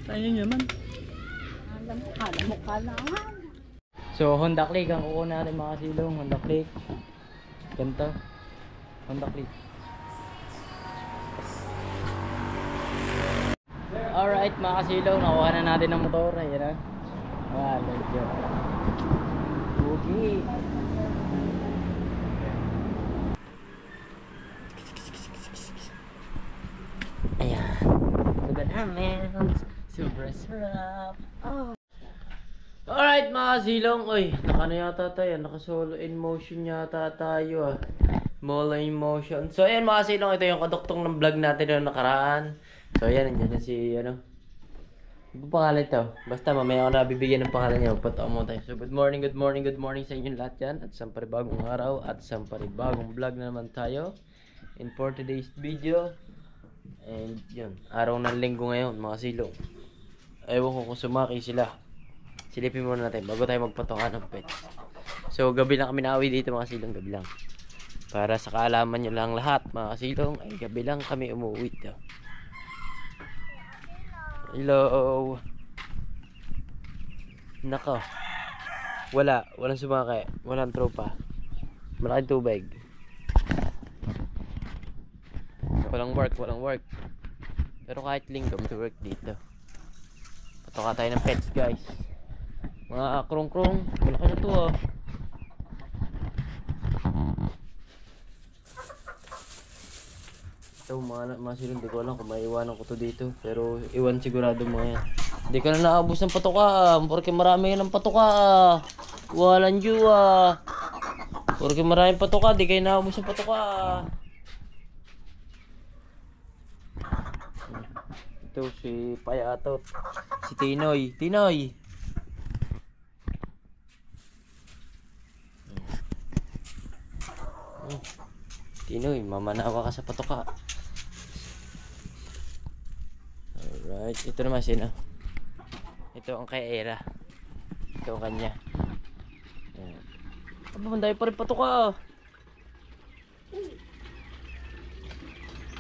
Ayun naman. Alam mo ka na. So, Honda Click ang kukuha natin mga kasilong. Honda Click. Ganito. Honda Click. Alright mga kasilong, nakuha na natin ang motor. Ayan na. Let's go. Okay. Ayan. Look at her, man. Super sarap. Oh. Alright mga kasilong. Uy, naka yata tayo. Naka solo in motion yata tayo ah. Molo in motion. So ayan mga kasilong, ito yung kaduktong ng vlog natin na nakaraan. So ayan, nandiyan na si ano. Ano pangalan ito? Basta mamaya ako na bibigyan ng pangalan niya. Pataw mo tayo. So good morning sa inyong lahat yan. At isang panibagong araw at isang panibagong vlog na naman tayo. In for today's video. And yun, araw ng linggo ngayon mga silong. Ewan ko kung sumaki sila. Silipin muna natin bago tayo magpatokan ng pets. So gabi lang kami nauwi dito mga silong, gabi lang. Para sa kaalaman nyo lang lahat mga silong, ay gabi lang kami umuwi to. Hello. Nako. Walang sumakay. Walang tropa. Malaking tubig. Walang work. Pero kahit linggo, may work dito. Patoka tayo ng pets, guys. Mga krong-krong. Malaki na to ah. Ito mga silong, di ko alam kung maiwanan ko to dito. Pero iwan sigurado mga yan. Di ka na naabos ng patoka. Porque marami yan ng patoka. Walang juwa. Porque maraming patoka, di kayo naabos ng patoka. Ito si Payatot. Si Tinoy. Tinoy, mamanawa ka sa patoka. Alright, ito naman sino. Ito ang kay Era. Ito ang kanya. Aba, manday pa rin patoka.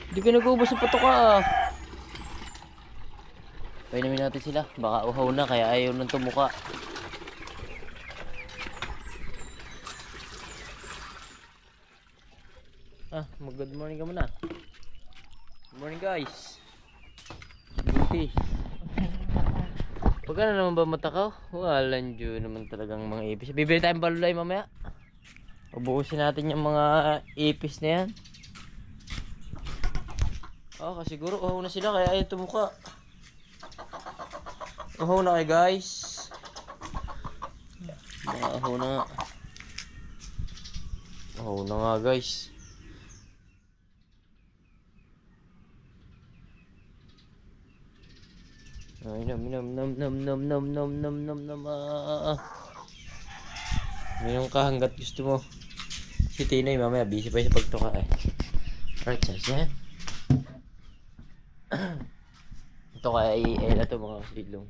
Hindi ka nag-uubos ng patoka. Painumin natin sila. Baka uhaw na kaya ayaw nang tumuka. Mag-good morning ka muna. Good morning guys. Buti. Pagka na naman ba matakaw? Walang dyo naman talagang mga ipis. Bibili tayong balulay mamaya. Ubuhusin natin yung mga ipis na yan. Kasiguro uhaw na sila kaya ayaw tumuka. Uhaw na kayo guys. Uhaw na nga guys. Ay, nom. Minom ka hanggat gusto mo. Si Tinoy mamaya busy pa sa pagtuka eh. Alright, yan. Ito kay Ella to mga silong.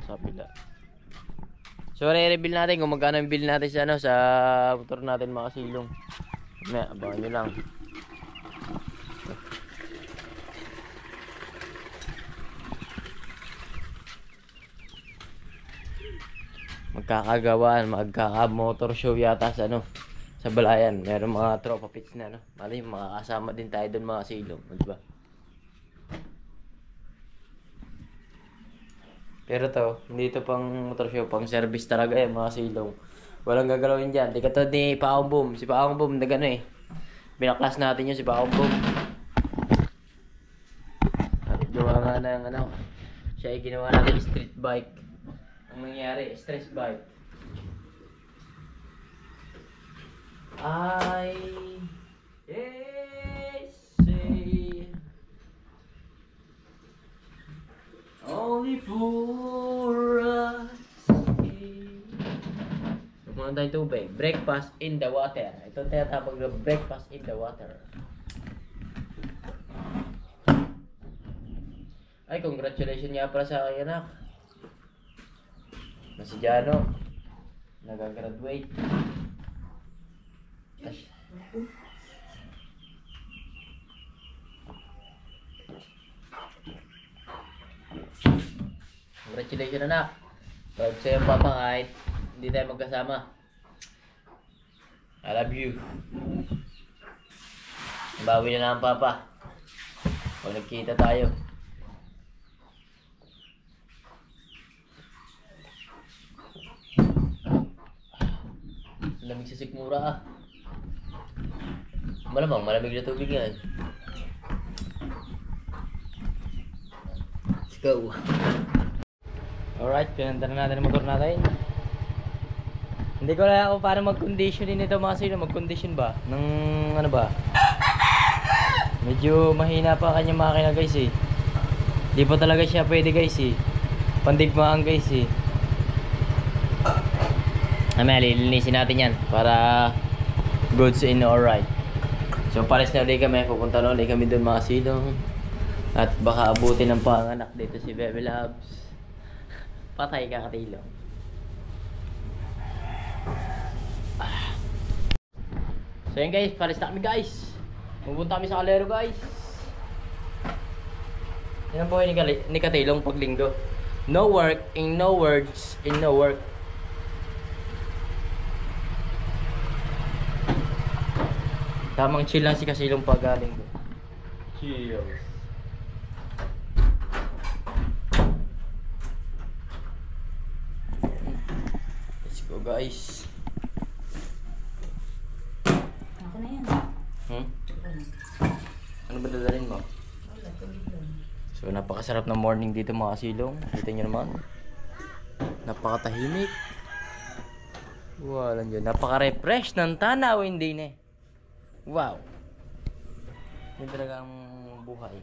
Sa pila. So re-reveal natin kung magkano yung bill natin sa sa motor natin mga silong. Mamaya abangan nyo lang. Magkaka-motor show yata sa sa Balayan. Meron mga tropa pits na Mali, makakasama din tayo doon mga silong, di ba? Pero to, hindi to pang motor show, pang service talaga mga silong. Walang gagalawin diyan. Di katulad ni Paong Boom. Si Paong Boom binaklas natin yun si Paong Boom. At gawa nga ng siya ay ginawa natin street bike. Ang nangyari, stress bike. Say only for us. Kung tayong tubig, breakfast in the water. Ito tinatawag na breakfast in the water. Ay, congratulations nga pala sa akin anak. Na si Jano nagagraduate. Congratulations anak. Proud sa'yo papa kahit hindi tayo magkasama. I love you. Bawi na lang papa. Pag nagkita tayo. Lamig sa sikmura ah. Malamang malamig na tubig yan. Let's go. Alright, pinanda na natin ang motor natin. Hindi ko alam kung paano mag-conditionin ito mga sino. Mag-condition ba? Ng ano ba? Medyo mahina pa kanyang makina guys eh. Di pa talaga siya pwede guys eh. Pandigmaan guys eh. Mamaya lilinisin natin yan para goods in alright. So pares na ulit kami. Pupunta na ulit kami doon mga silong. At baka abutin ng panganak dito si Bebe Labs. Patay ka katilo. So yun guys, pares na kami guys. Pupunta kami sa Calero guys. Yan ang buhay ni Katilong pag linggo. No work, in no words, in no work. Tamang chill lang si Kasilong pag linggo. Chill. Let's go guys. Ako na yan. Ano ba dadalhin mo? So napakasarap na morning dito mga Kasilong. Kita nyo naman. Napakatahimik. Wala dyan. Napaka-refresh ng tanaw hindi na. Wow. Yun talaga ang buhay.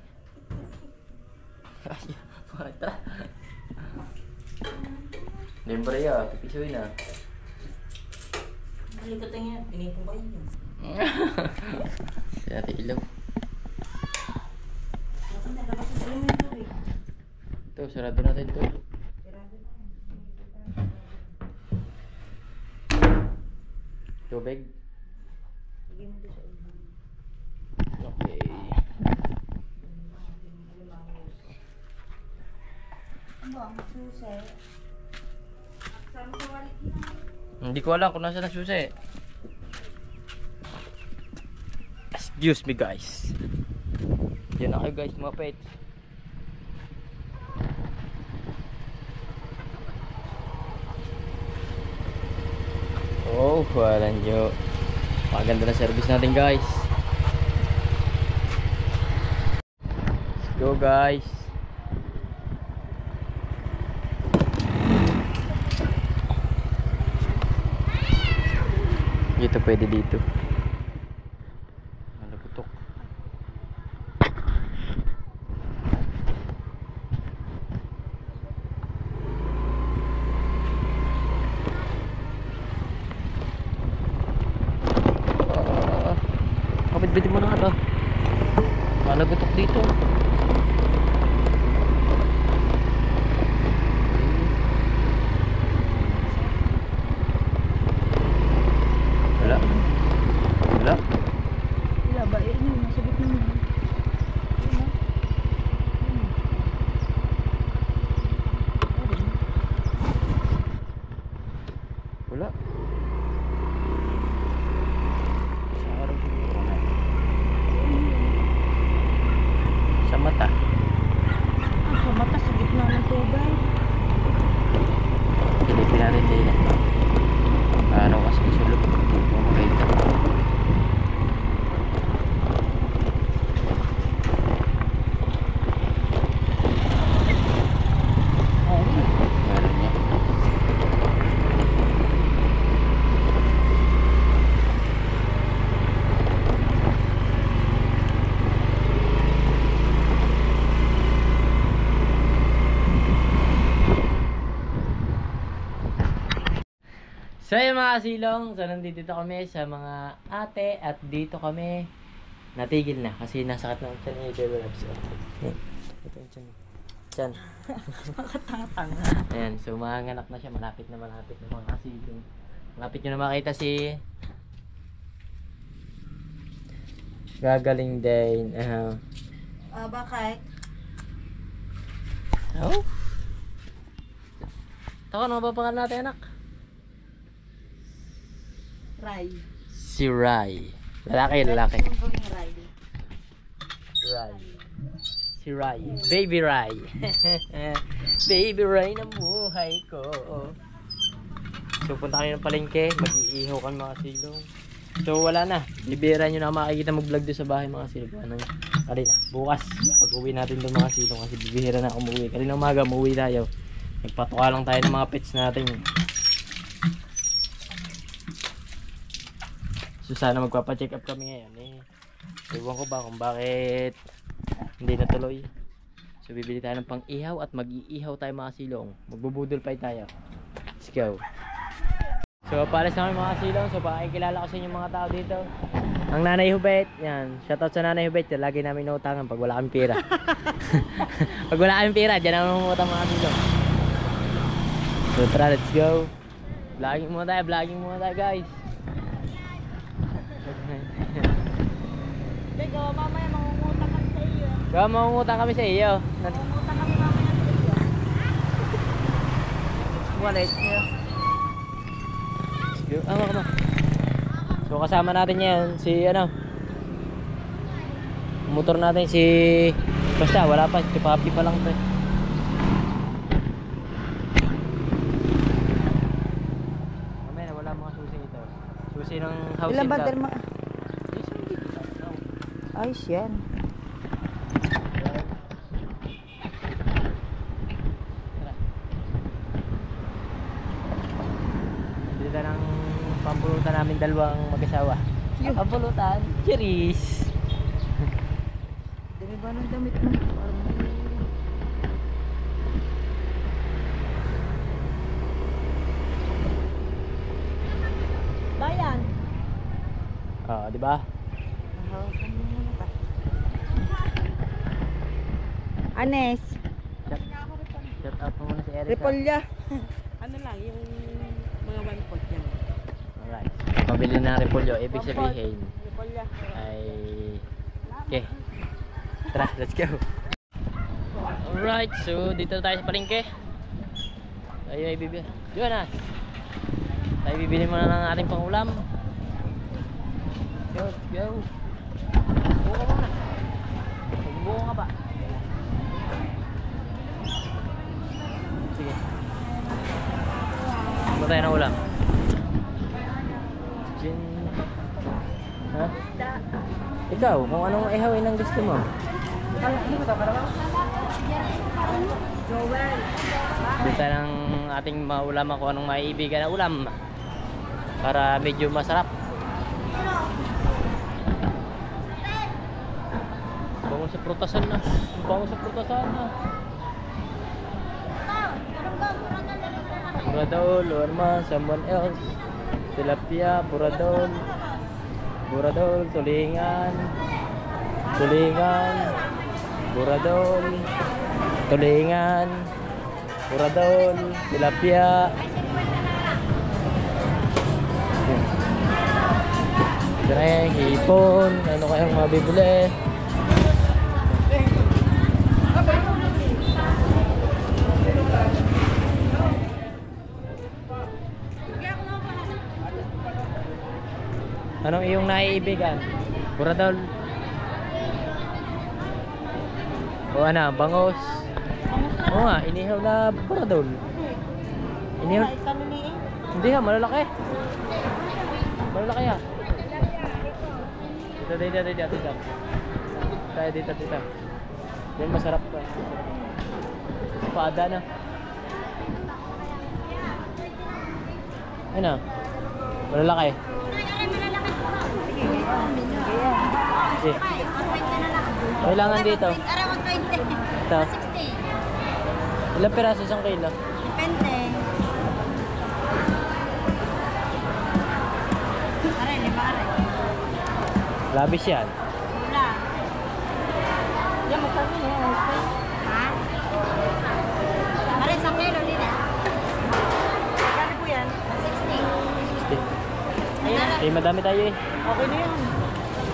Tara. Libre ya, pipisoy na. Malikot niya, pinipong ko yun. Si Ate Ilaw. Ako na, labas sa elemento eh. Ito, sarado natin ito. Tubig. Sige mo ito sa ulo. Okay. Ano ba ang susi? Sama sa walit na. Hindi ko alam kung nasa ang susi. Excuse me guys. Yan na kayo guys mga pets. Oh, wala nyo. Maganda na service natin guys. Let's go guys. Dito pwede dito. Nalagutok. Kapit-bitin mo na ito. Nalagutok dito. Wala. Wala. Wala ba? Eh, ano? Masabit na mo. Wala. Sa araw siguro na. Sa mata. Ah, sa mata, sa gitna ng tubay. Pilipin natin din eh. Araw kasi sulok. Makita. Meron niya. So yun mga silong, so nandito kami sa mga ate at dito kami natigil na kasi nasakit na ang tiyan ni Bebe Labs. Ito yung tiyan. Tiyan. Nakatanga-tanga. Ayan, so manganak na siya, malapit na mga silong. Malapit nyo na makita si gagaling din. Bakit? Oh? Tako, ano ba pangalan natin, anak? Ray. Si Rai. Lalaki. Ray. Rai. Si Rai. Baby Rai. Baby Rai ng buhay ko. So punta kayo ng palengke. Mag-iihaw kami mga silong. So wala na. Bibira nyo na makikita mag-vlog doon sa bahay mga silong. Ano na? Kanina. Bukas. Pag uwi natin doon mga silong. Kasi bibihira na umuwi. Kanina umaga umuwi tayo. Nagpatuka lang tayo ng mga pets natin. So sana magpapa-check up kami ngayon eh. Ewan ko ba kung bakit hindi natuloy. So bibili tayo ng pang-ihaw at mag-iihaw tayo mga silong. Magbubudol pa tayo. Let's go. So pares na kami mga silong. So pakikilala ko sa inyo mga tao dito. Ang Nanay Hubet. Yan. Shoutout sa Nanay Hubet. Lagi namin nautangan pag wala kami pera. Pag wala kami pera, dyan namin umutang mga silong. So tara, let's go. Vlogging muna tayo guys. Teka, mamaya mangungutang kami sa iyo. Kaya mangungutang kami sa iyo. Mangungutang kami mamaya sa iyo. Wallet niya. Ama. So kasama natin yan si ano. Motor natin si basta wala pa si Papi pa lang 'to. Mamaya wala mga susi ito. Susi ng house. Ilan ba derma? Ayos yan. Dito ng pampulutan namin dalawang mag-asawa. Pampulutan? Cheers! Dami ba ng damit mo? Bayan. Di ba? Anes. Shout out mo muna si Erica. Repolya. Ano lang, yung mga one pot yan. Alright. Pabili na repolyo. Ibig sabihin Repolya. ay... Okay. Tara, let's go. Alright, so dito tayo sa palengke. Tayo ay bibili. Jonas! Tayo bibili muna ng ating pangulam. Let's go. Buka muna. Buka nga ba? Sige. Ano tayo ng ulam? Gin. Ha? Ikaw, kung anong ihawin ang gusto mo. Dito ng ating maulam kung anong maiibigan na ulam. Para medyo masarap. Bango sa prutasan na. Bango sa prutasan na. Buradol, Orma, someone else. Tilapia, buradol. Buradol, tulingan. Tulingan. Buradol. Tulingan. Buradol, tilapia. Dreng, hipon. Ano kayang mabibili? Anong iyong naiibigan? Buradol? O ano, bangos? Oo nga, inihaw na buradol. Inihaw? Hindi ha, malalaki. Malalaki ha. Dito. Tayo dito. Yan masarap to. Pada na. Ano? Malalaki. Okay. Kailangan dito. Ito. Ilang piraso isang kilo? Depende. Aray, lima aray. Labis yan. Wala. Yan, magkano yan? Ha? Aray, sa kilo din eh. Magkano po yan? 60. Eh, madami tayo eh. Okay na yan.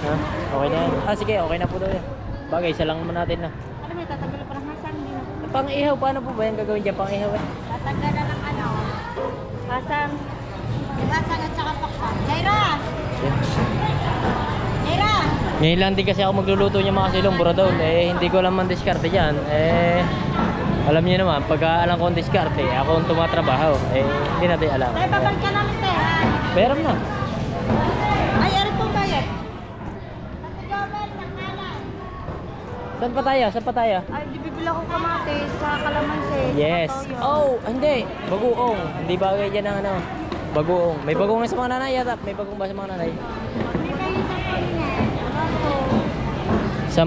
Ha? Okay na yan. Ah, sige, okay na po daw yan. Bagay, isa lang naman natin na. Ano may tatanggal pa ng hasang din. Pang-ihaw, paano po ba yan gagawin dyan? Pang-ihaw eh. Tatanggalan ng ano. Pasang. Pasang at saka pakpak. Jaira! Jaira! Ngayon lang din kasi ako magluluto niya mga silong buradol. Eh, hindi ko alam ang diskarte dyan. Eh, alam niyo naman, pagka alam ko ang diskarte, ako ang tumatrabaho. Eh, hindi natin alam. Tayo, babalik ka namin, te, ha? Meron na. Ay, ano po bayad? Ate Jomel, sa kanan. Saan pa tayo? Saan pa tayo? Ay, di bibili ako kamatis sa kalamansi. Yes. Oh, hindi. Bagoong. Hindi bagay dyan ang ano. Bagoong. May bagoong na sa mga nanay yata. May bagoong ba sa mga nanay? Hindi kayo sa kanina. Ano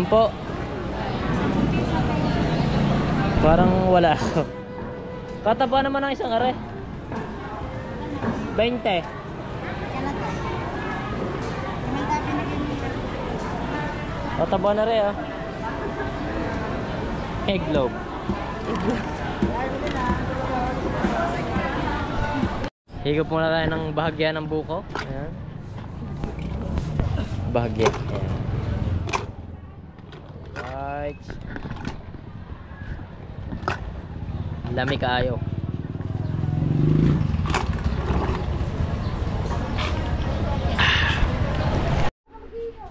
po? 10. Parang wala ako. Kataba naman ang isang are. 20. Yan na to. May tabi na ganito. Kataba na rin ah. Egg loaf. Higop muna tayo ng bahagya ng buko. Ayan. Bahagya. Ayan. Right. Lami kaayo.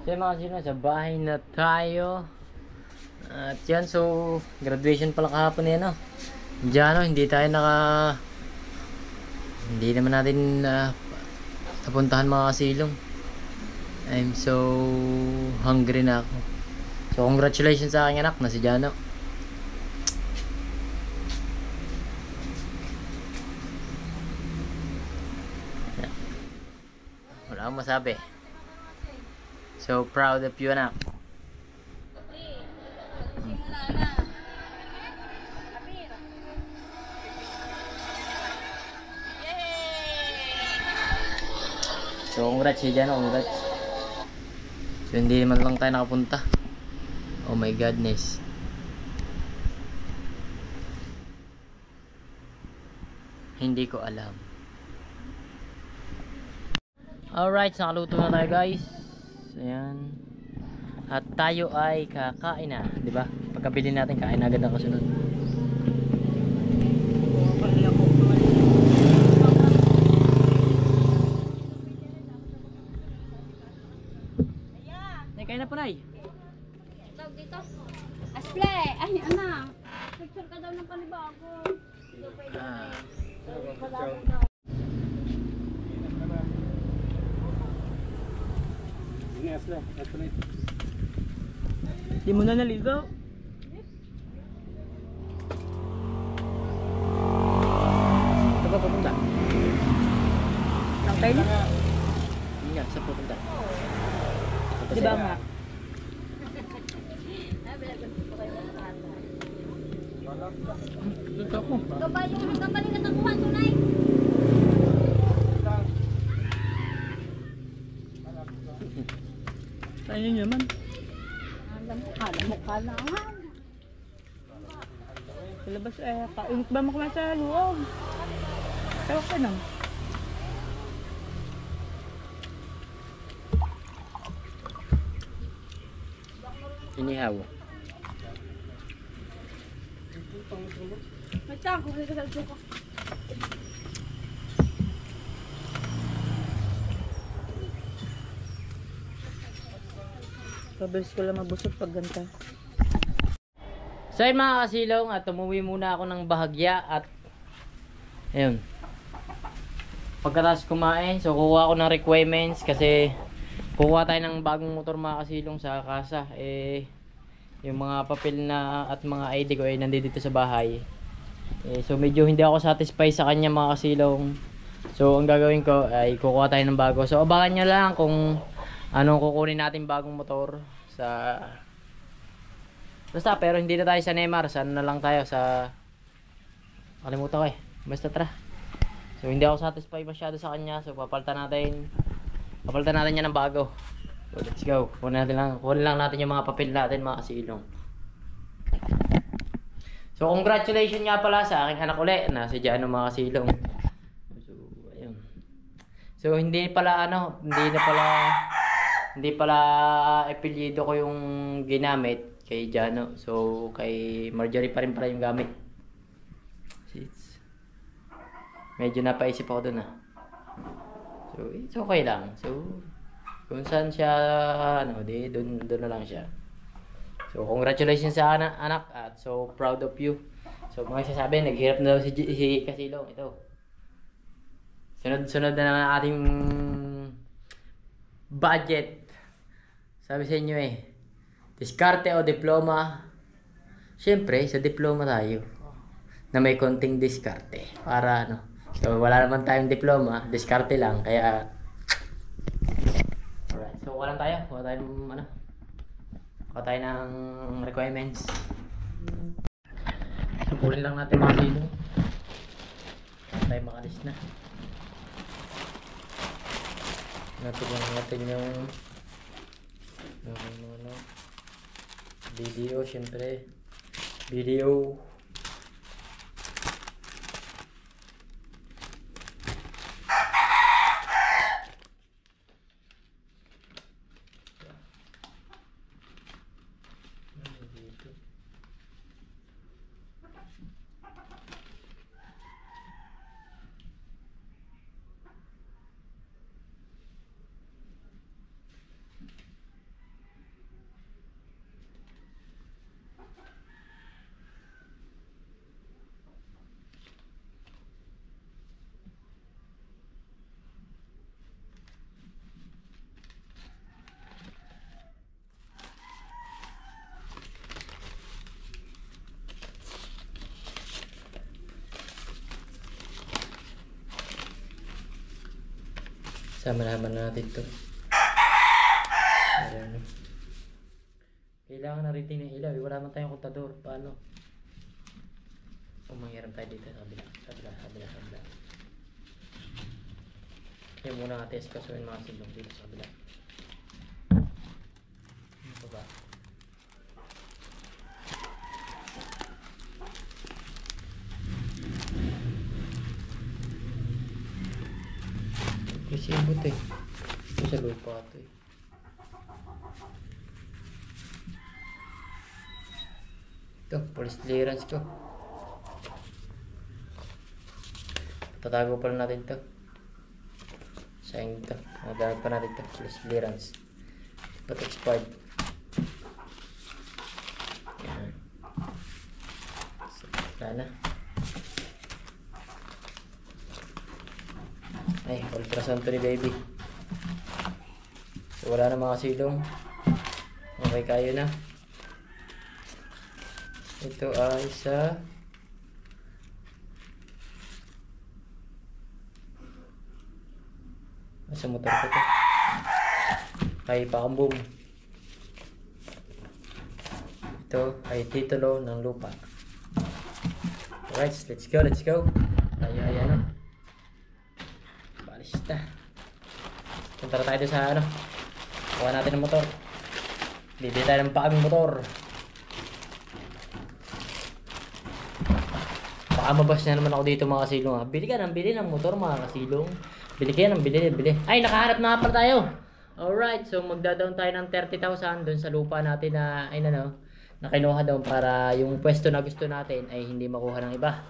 So mga sino, sa bahay na tayo. At yan, so graduation pala kahapon yan, no? Diyan, no, hindi naman natin napuntahan mga kasilong. I'm so hungry na ako. So congratulations sa aking anak na si Jano. Wala akong masabi. So proud of you, anak. So congrats si Jano, congrats. So hindi naman lang tayo nakapunta. Oh my godness. Hindi ko alam. Alright, nakaluto na tayo guys. Ayan. At tayo ay kakain na, di ba? Pagkabili natin, kain na agad ang kasunod. Kain na po, Nay. Tawag dito. Asple! Ay, ana. Picture ka daw ng panibago. Hindi pwede na Di mo na naligaw. Ito ba pupunta? Ang kayo? Hindi nga, saan pupunta? Di ba nga? Dito ako. Kapaling katakuhan tunay. Saan yun naman? Alam mo ka lang. Sa labas eh. Kaunit ba mo kumain sa loob? Tawag ka lang. Inihaw. Matang, kumain ka sa suka. Pabilis ko lang mabusog pag ganta. So ayun mga kasilong, at umuwi muna ako ng bahagya at ayun. Pagkatapos kumain, so kukuha ako ng requirements kasi kukuha tayo ng bagong motor mga kasilong sa kasa. Eh yung mga papel na at mga ID ko ay nandito sa bahay. So medyo hindi ako satisfied sa kanya mga kasilong. So ang gagawin ko ay kukuha tayo ng bago. So abangan nyo lang kung anong kukunin natin bagong motor sa basta, pero hindi na tayo sa Neymar. Saan na lang tayo sa kalimutan ko eh. Basta tara. So hindi ako satisfied masyado sa kanya. So papalitan natin yan ng bago. So let's go. Kunin lang natin yung mga papel natin mga kasilong. So congratulations nga pala sa aking anak uli na si Jano mga kasilong. So ayun. So hindi pala apelyido ko yung ginamit kay Jano. So kay Marjorie pa rin pala yung gamit. medyo napaisip ako dun So, it's okay lang. So, kung saan siya, di, dun na lang siya. So, congratulations sa anak at so proud of you. So, mga sasabi, naghirap na daw si Kasilong. Ito. Sunod na naman ating budget. Sabi sa inyo diskarte o diploma. Siyempre, sa diploma tayo. Na may konting diskarte. Para So, wala naman tayong diploma. Diskarte lang. Kaya, alright. So, wala tayo. Wala tayo ng requirements. Supurin lang natin mga silo. Wala tayo makalis na. Natuloy natin yung video, syempre. Video. Sama naman natin to. Ayan. Kailangan na rin ng ilaw. Wala man tayong kontador. Paano? Manghiram tayo dito sa kabila. Kaya muna natin kasuhin mga silong dito sa kabila. Ano ba? Kasi ibot ito sa lupa ito ito, police clearance ko. Tatago pa natin ito. Sayang ito, nagagag pa natin ito. Police clearance but expired. Yan. So, wala na. Ay, ultrasound to ni baby. So, wala na mga silong. Okay kayo na. Ito ay sa motor ko to. Kay Pakambong. Ito ay titulo ng lupa. Alright, let's go. Tayo ay Balista. Punta na tayo sa kuha natin ng motor. Bibili tayo ng paaming motor. Baka mabas na naman ako dito mga kasilong Bili ka ng bili ng motor mga kasilong. Bili kayo ng bili. Ay, nakaharap na pala tayo. Alright, so magda-down tayo ng 30,000 dun sa lupa natin na na kinuha doon para yung pwesto na gusto natin ay hindi makuha ng iba.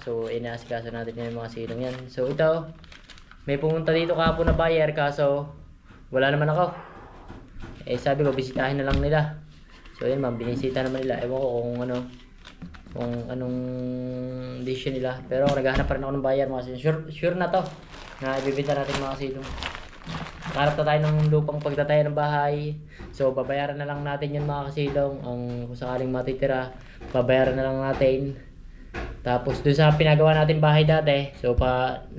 So inaasikaso natin yung mga silong yan. So ito, may pumunta dito kahapon na buyer kaso wala naman ako. Sabi ko bisitahin na lang nila. So yun ma'am, binisita naman nila. Ewan ko kung anong decision nila. Pero naghahanap pa rin ako ng buyer mga silong. Sure na to na ibibenta natin mga silong. Nakaharap na tayo ng lupang pagtatayo ng bahay. So babayaran na lang natin yun mga kasilong. Kung sakaling matitira, babayaran na lang natin. Tapos doon sa pinagawa natin bahay dati, so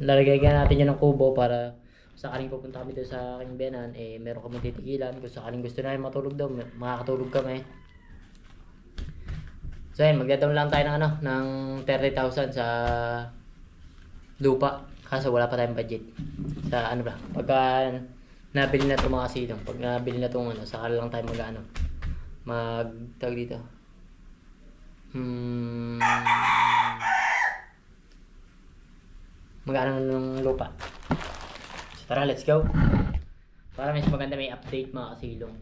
lalagay natin yun ng kubo para sakaling pupunta kami doon sa aking biyanan, meron kami titigilan. Kung sakaling gusto namin matulog doon, makakatulog kami. So ayun, magdadam lang tayo ng 30,000 sa lupa. Kaso wala pa tayong budget. Sa pagka nabili na ito mga silong, pag nabili na itong saka lang tayo tawag dito. Magkano ng lupa. So tara, let's go. Para mas maganda may update mga kasilong.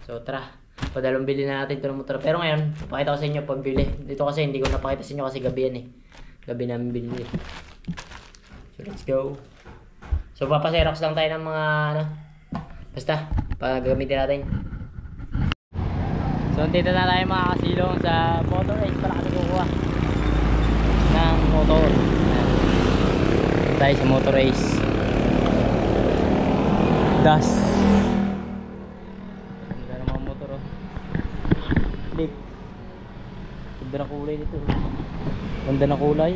So tara, padalong bili na natin ito ng motor. Pero ngayon, papakita ko sa inyo pagbili. Dito kasi hindi ko napakita sa inyo kasi gabi yan Gabi namin binili. So let's go. So papaserox lang tayo ng mga ano. Basta, gagamitin natin. So dito na tayo mga kasilong sa motor race para kami kukuha ng motor. Tayo sa motor race. Das. Ganda ng mga motor oh. Big. Ganda ng kulay nito. Ganda ng kulay.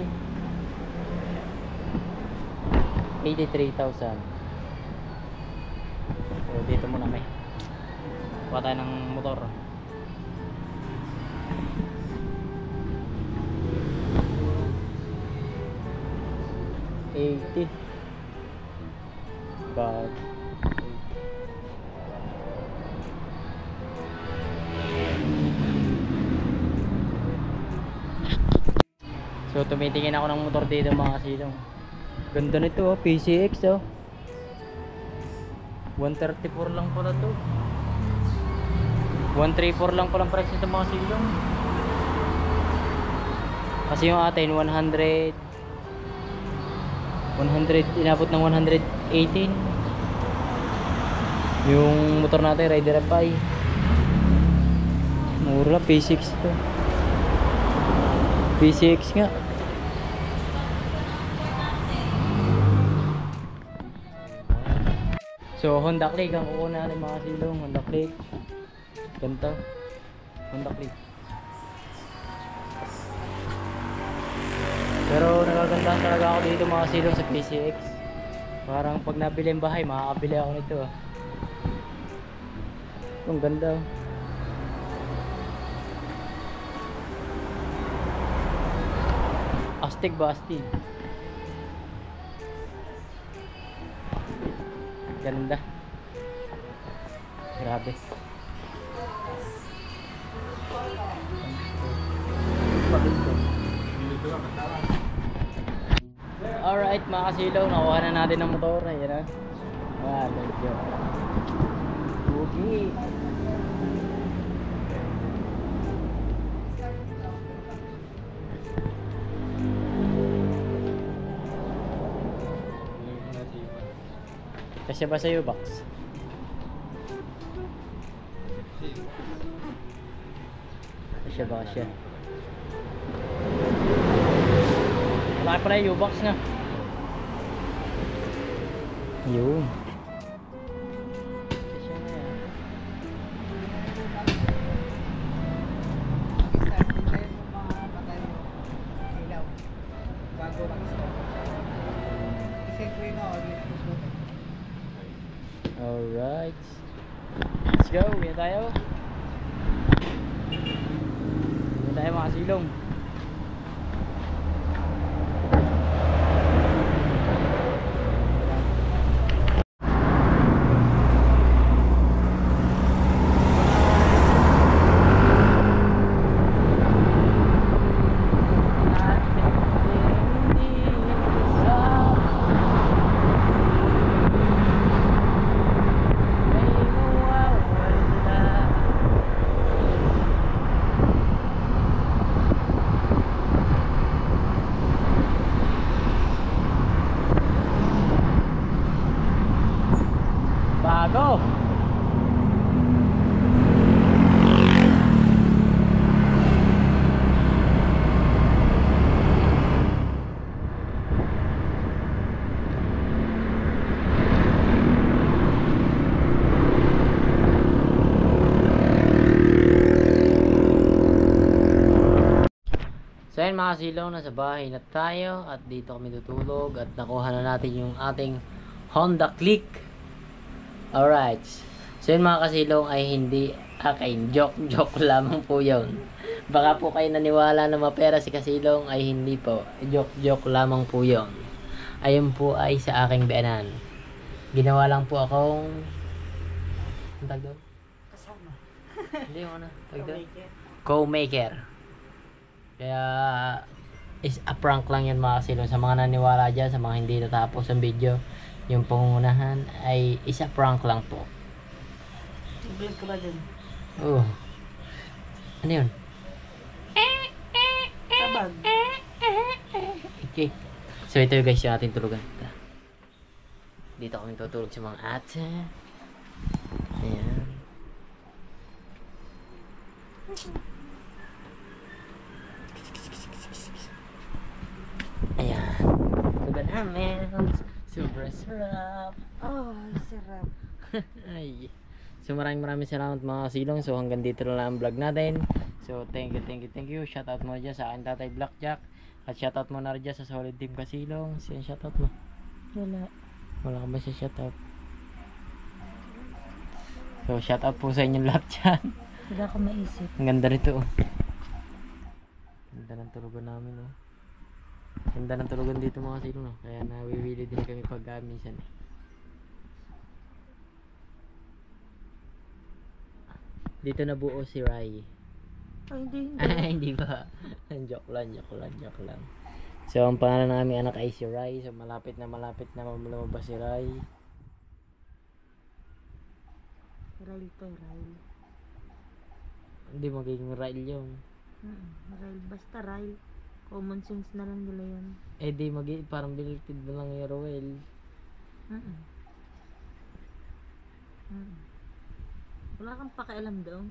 83,000. So dito muna may. Kuha tayo ng motor. But so tumitingin ako ng motor dito mga kasilong. Ganda nito oh, PCX oh. 134 lang pala to. 134 lang pala ang price nito mga kasilong. Kasi yung atin 100 inabot ng 118. Yung motor natin Rider FI. Mura, P6 to. P6 nga. So Honda Click ang kukuha natin mga silong. Honda Click. Ganito. Honda Click. Pero nagagandahan talaga ako dito mga silong sa PCX. Parang pag nabili ang bahay, makakabili ako nito. Ang ganda. Astig ba? Astig. Ganda. Grabe. Alright mga kasilaw, nakuha na natin ang motor. Ayan na. Medyo okay. Kasya ba sa'yo, Box? Kasya ba kasya? Wala pala yung U-Box na. Yun. Kasya na yan. Alright. Let's go. Yan tayo. Yan tayo mga silong. Bago. So ayun mga silaw, nasa bahay na tayo at dito kami tutulog at nakuha na natin yung ating Honda Click. Alright. So yun mga kasilong ay hindi akin. Joke lamang po yun. Baka po kayo naniwala na mapera si kasilong ay hindi po. Joke lamang po yun. Ayun po ay sa aking biyanan. Ginawa lang po akong ang tag doon? Kasama. Hindi yung ano tag doon? Co-maker. Kaya is a prank lang yun mga kasilong. Sa mga naniwala dyan, sa mga hindi natapos ang video, yung pangunahan ay isa prank lang po. Vlog ko ba dun? Oh. Ano yun? Sabag. Okay. So ito yung guys yung ating tulugan. Dito kami tutulog sa mga ate. Ayan. Ayan. Tulugan namin. Super sarap. Oh, sarap. Ay. So maraming salamat mga kasilong. So hanggang dito na lang ang vlog natin. So thank you. Shoutout mo dyan sa akin tatay Blackjack. At shoutout mo na rin dyan sa solid team kasilong. Sino shoutout mo? Wala ka ba siya shoutout? So shoutout po sa inyong lahat dyan. Wala ka maisip. Ang ganda rito oh. Ganda ng tulugan namin oh. Ganda ng tulugan dito mga kasilong no. Kaya nawiwili din kami pag minsan eh. Dito na buo si Rai. Ay, hindi. Ay, hindi ba? joke lang. So, ang pangalan ng aming anak ay si Rai. So, malapit na lumabas si Rai. Rail to, rail. Hindi magiging Rai yun. Rail. Basta rail. Common sense na lang nila yan. Eh, di parang bilitid mo lang yung Roel. Wala kang pakialam daw.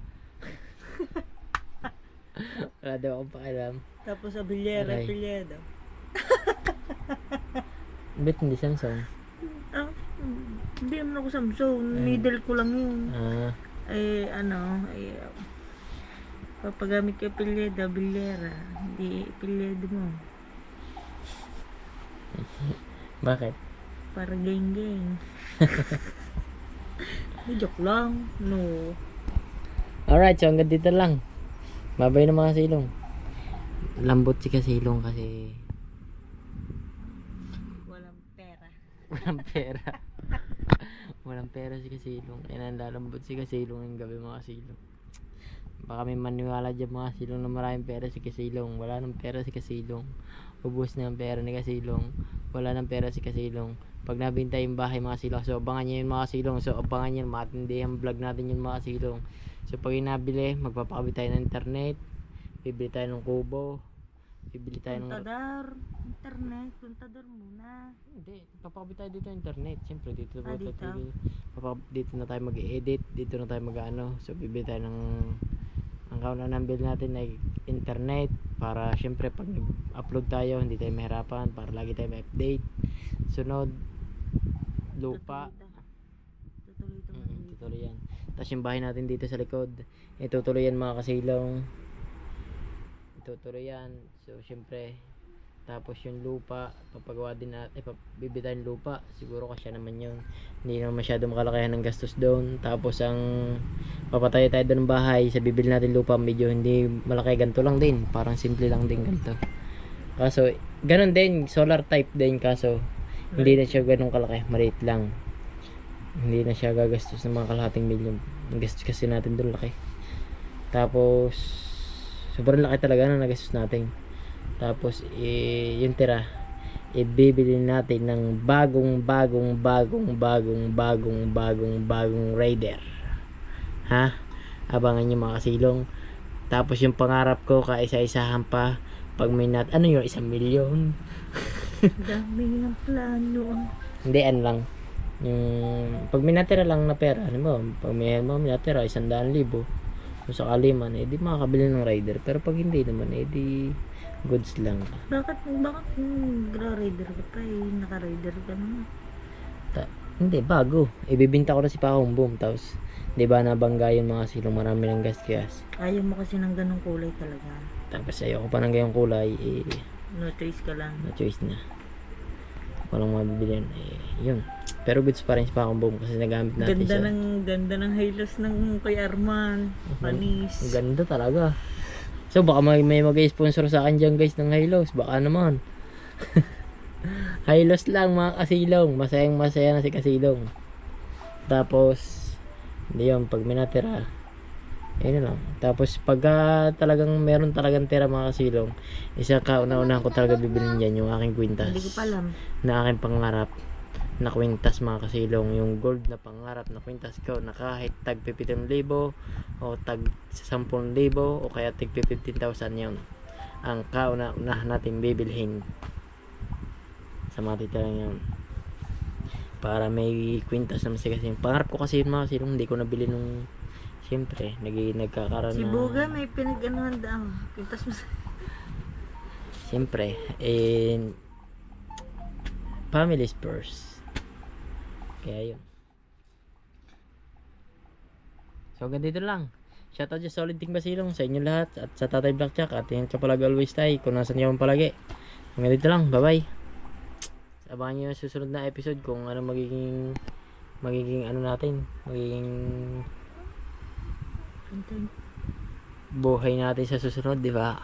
Wala daw akong pakialam. Tapos sa bilyera, Aray. pilyeda. Bet hindi Samsung. Hindi naman ako Samsung. Middle ko lang yun. Papagamit ka pilyeda, bilyera. Hindi pilyeda mo. Bakit? Para geng-geng. Joke lang. No. Alright, so hanggang dito lang. Mabay na mga kasilong. Lambot si kasilong kasi Walang pera. Walang pera si kasilong. Kaya nalalambot si kasilong yung gabi mga kasilong. Baka may maniwala dyan mga kasilong na maraming pera si kasilong. Wala nang pera si kasilong. Ubus na ang pera ni kasilong. Wala nang pera si kasilong. Pag nabintay yung bahay mga kasilong. So abangan nyo yun mga kasilong. So abangan nyo matindi ang vlog natin yun mga kasilong. So pag nabili, magpapakabit tayo ng internet. Bibili tayo ng kubo. Bibili tayo ng Internet. Puntador muna. Hindi, papakabit tayo dito ng internet. Siyempre dito Dito? dito na tayo mag-edit, dito na tayo mag-ano. So bibili tayo ng ang kauna ng bill natin ay internet para siyempre pag upload tayo hindi tayo mahirapan, para lagi tayo may update. Sunod lupa. Tutuloy yan. Tapos yung bahay natin dito sa likod, itutuloy yan mga kasilong. Itutuloy yan. So siyempre tapos yung lupa, papagawa din natin, bibitayin lupa, siguro kasi naman yun, hindi naman masyado makalakihan ng gastos doon. Tapos ang papatay tayo doon ng bahay, sa bibili natin lupa, medyo hindi malaki, ganito lang din, parang simple lang din ganito. Kaso ganun din, solar type din, kaso hindi na siya ganun kalaki, maliit lang, hindi na siya gagastos ng mga kalahating milyon. Ang gastos kasi natin doon laki, tapos sobrang laki talaga na nagastos natin. Tapos yung tira ibibili natin ng bagong rider. Ha? Abangan nyo mga kasilong. Tapos yung pangarap ko, kaisa-isahan pa pag may ano yung 1 milyon. Dami ng plano. Hindi, ano lang, yung pag may natira lang na pera, ano ba, pag may natira 100,000, kung sakali man, di makakabili ng rider. Pero pag hindi naman, di goods lang. Bakit gra-rider ka pa naka-rider ka na? Hindi, bago. Ibibinta ko na si Pakong Boom. Tapos, di ba nabangga yung mga silong, marami ng gas. Ayaw mo kasi ng ganong kulay talaga. Tapos, ayoko pa ng gayong kulay. No choice ka lang. No choice na. Walang mabibilihan. Yun. Pero goods pa rin si Pakong Boom kasi nagamit natin siya. Ganda ng highlights ng kay Arman. Panis. Ganda talaga. So baka may mag-sponsor sa akin dyan guys ng Hilos. Baka naman. Hilos lang mga kasilong. Masayang masaya na si kasilong. Tapos hindi yun. Pag may natira, ayun lang. Tapos pag talagang meron talagang tira mga kasilong, isa kauna-unahan ko talaga bibilin dyan yung aking kwintas. Hindi ko pa alam. Na aking pangarap na kwintas mga kasilong, yung gold na pangarap na kwintas ko na kahit tag 7,000 o tag 10,000 o kaya tag 15,000 yun ang kauna-unahan natin bibilhin. sa mga titira yun. Para may kwintas naman kasi. Pangarap ko kasi yun mga silong, hindi ko nabili nung siyempre, nagkakaroon Si na. Buga may pinag-anuhan daw. Pintas mo sa... Siyempre, family's first. Kaya yun. So, ganito lang. Shoutout sa Solid Ting Basilong sa inyo lahat at sa Tatay Blackjack at ingat ka palagi always tayo kung nasan niyo palagi. Hanggang dito lang. Bye bye. Abangan nyo yung susunod na episode kung ano magiging ano natin. Magiging buhay natin sa susunod, di ba?